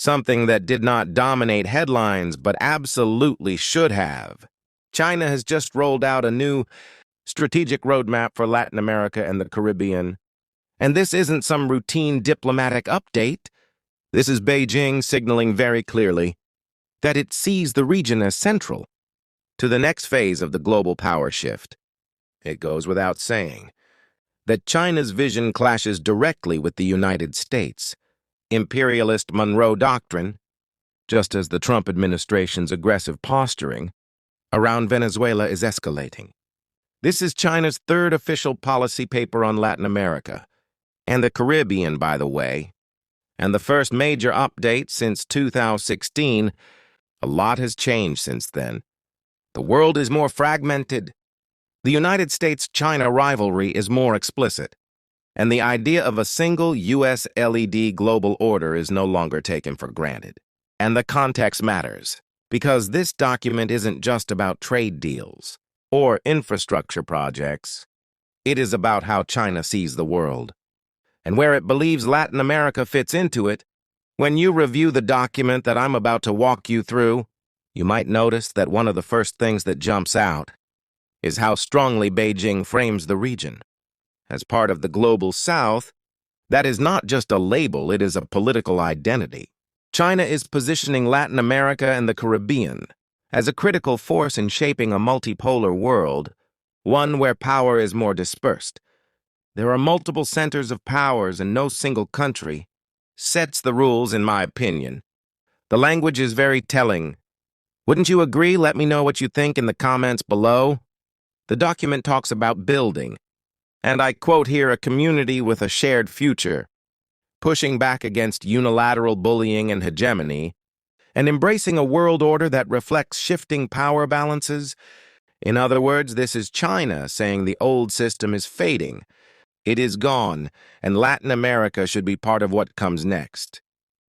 something that did not dominate headlines but absolutely should have. China has just rolled out a new strategic roadmap for Latin America and the Caribbean. And this isn't some routine diplomatic update. This is Beijing signaling very clearly that it sees the region as central to the next phase of the global power shift. It goes without saying that China's vision clashes directly with the United States' imperialist Monroe Doctrine, just as the Trump administration's aggressive posturing around Venezuela is escalating. This is China's third official policy paper on Latin America, and the Caribbean, by the way, and the first major update since 2016. A lot has changed since then. The world is more fragmented. The United States-China rivalry is more explicit, and the idea of a single U.S. LED global order is no longer taken for granted. And the context matters, because this document isn't just about trade deals or infrastructure projects. It is about how China sees the world, and where it believes Latin America fits into it. When you review the document that I'm about to walk you through, you might notice that one of the first things that jumps out is how strongly Beijing frames the region. As part of the Global South, that is not just a label, it is a political identity. China is positioning Latin America and the Caribbean as a critical force in shaping a multipolar world, one where power is more dispersed. There are multiple centers of powers, and no single country sets the rules, in my opinion. The language is very telling. Wouldn't you agree? Let me know what you think in the comments below. The document talks about building, and I quote here, a community with a shared future, pushing back against unilateral bullying and hegemony, and embracing a world order that reflects shifting power balances. In other words, this is China saying the old system is fading. It is gone, and Latin America should be part of what comes next.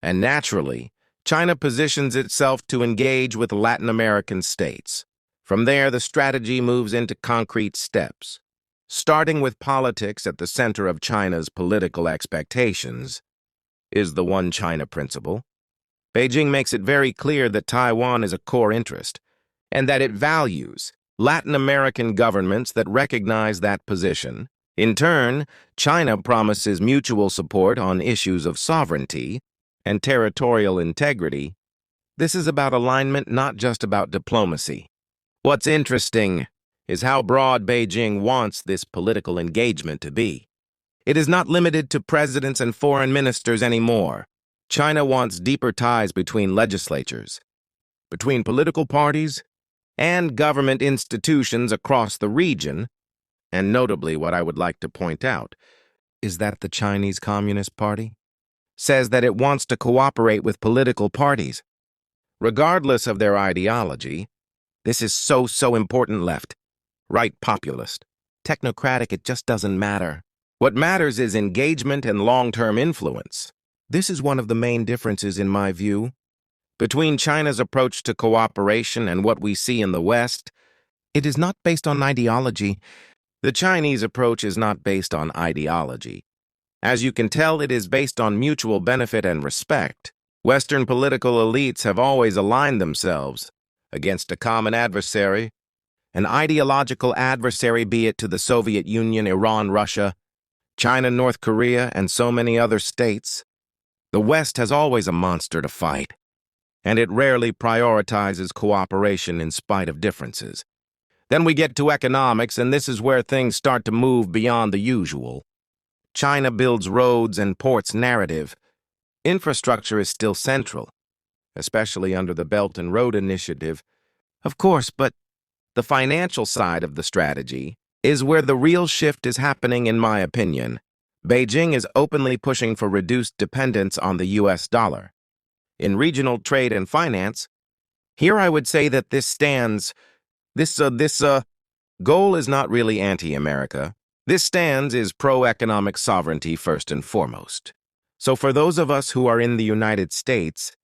And naturally, China positions itself to engage with Latin American states. From there, the strategy moves into concrete steps, starting with politics at the center of China's political expectations is the One China principle. Beijing makes it very clear that Taiwan is a core interest, and that it values Latin American governments that recognize that position. In turn, China promises mutual support on issues of sovereignty and territorial integrity. This is about alignment, not just about diplomacy. What's interesting is how broad Beijing wants this political engagement to be. It is not limited to presidents and foreign ministers anymore. China wants deeper ties between legislatures, between political parties, and government institutions across the region. And notably, what I would like to point out is that the Chinese Communist Party says that it wants to cooperate with political parties, regardless of their ideology. This is so important. Left, right, populist, technocratic, it just doesn't matter. What matters is engagement and long-term influence. This is one of the main differences, in my view, between China's approach to cooperation and what we see in the West. It is not based on ideology. The Chinese approach is not based on ideology. As you can tell, it is based on mutual benefit and respect. Western political elites have always aligned themselves against a common adversary, an ideological adversary, be it to the Soviet Union, Iran, Russia, China, North Korea, and so many other states. The West has always a monster to fight, and it rarely prioritizes cooperation in spite of differences. Then we get to economics, and this is where things start to move beyond the usual. China builds roads and ports narrative. Infrastructure is still central, especially under the Belt and Road Initiative, of course, but the financial side of the strategy is where the real shift is happening, in my opinion. Beijing is openly pushing for reduced dependence on the U.S. dollar. In regional trade and finance, here I would say that this goal is not really anti-America. This stance is pro-economic sovereignty first and foremost. So for those of us who are in the United States,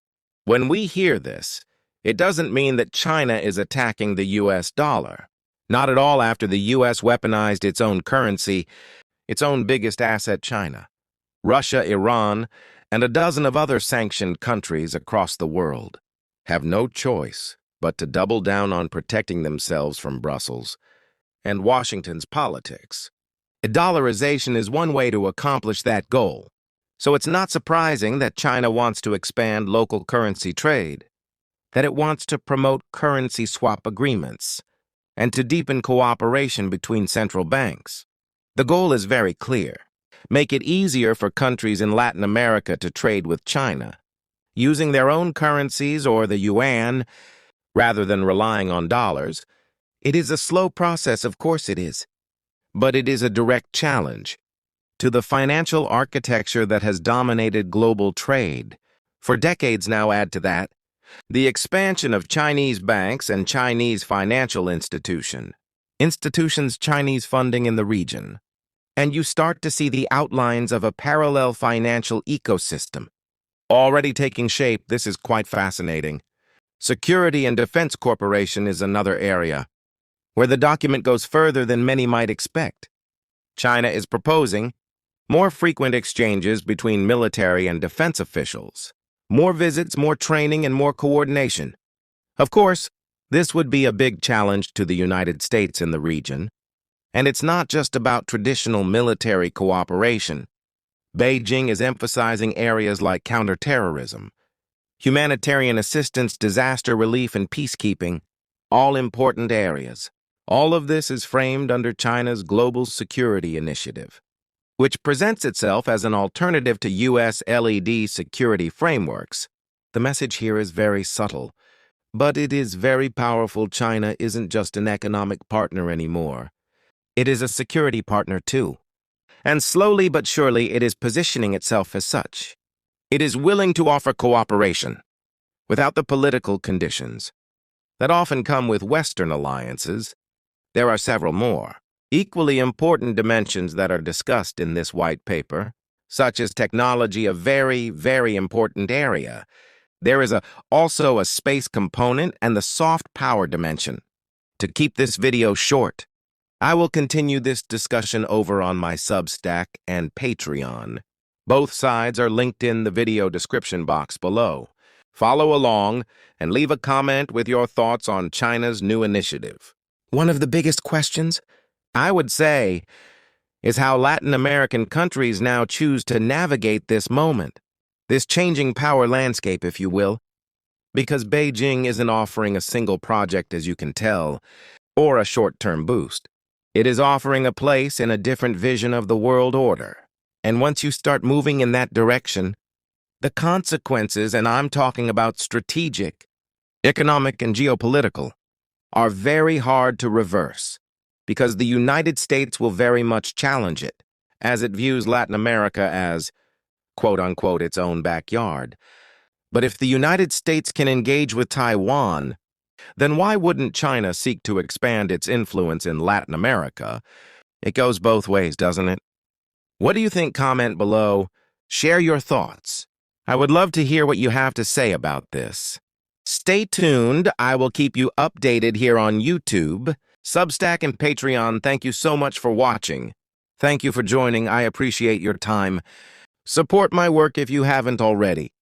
when we hear this, it doesn't mean that China is attacking the U.S. dollar. Not at all. After the U.S. weaponized its own currency, its own biggest asset, China, Russia, Iran, and a dozen of other sanctioned countries across the world have no choice but to double down on protecting themselves from Brussels and Washington's politics. De-dollarization is one way to accomplish that goal, so it's not surprising that China wants to expand local currency trade, that it wants to promote currency swap agreements, and to deepen cooperation between central banks. The goal is very clear. Make it easier for countries in Latin America to trade with China, using their own currencies or the yuan, rather than relying on dollars. It is a slow process, of course it is, but it is a direct challenge to the financial architecture that has dominated global trade for decades now. Add to that the expansion of Chinese banks and Chinese financial institutions, Chinese funding in the region, and you start to see the outlines of a parallel financial ecosystem already taking shape. This is quite fascinating. Security and Defense Corporation is another area where the document goes further than many might expect. China is proposing more frequent exchanges between military and defense officials, more visits, more training, and more coordination. Of course, this would be a big challenge to the United States in the region, and it's not just about traditional military cooperation. Beijing is emphasizing areas like counterterrorism, humanitarian assistance, disaster relief, and peacekeeping, all important areas. All of this is framed under China's Global Security Initiative, which presents itself as an alternative to U.S. LED security frameworks. The message here is very subtle, but it is very powerful. China isn't just an economic partner anymore. It is a security partner too. And slowly but surely it is positioning itself as such. It is willing to offer cooperation without the political conditions that often come with Western alliances. There are several more equally important dimensions that are discussed in this white paper, such as technology, a very, very important area. There is also a space component and the soft power dimension. To keep this video short, I will continue this discussion over on my Substack and Patreon. Both sides are linked in the video description box below. Follow along and leave a comment with your thoughts on China's new initiative. One of the biggest questions, I would say, is how Latin American countries now choose to navigate this moment, this changing power landscape, if you will, because Beijing isn't offering a single project, as you can tell, or a short-term boost. It is offering a place in a different vision of the world order. And once you start moving in that direction, the consequences, and I'm talking about strategic, economic, and geopolitical, are very hard to reverse, because the United States will very much challenge it, as it views Latin America as, quote-unquote, its own backyard. But if the United States can engage with Taiwan, then why wouldn't China seek to expand its influence in Latin America? It goes both ways, doesn't it? What do you think? Comment below. Share your thoughts. I would love to hear what you have to say about this. Stay tuned. I will keep you updated here on YouTube, Substack, and Patreon. Thank you so much for watching. Thank you for joining. I appreciate your time. Support my work if you haven't already.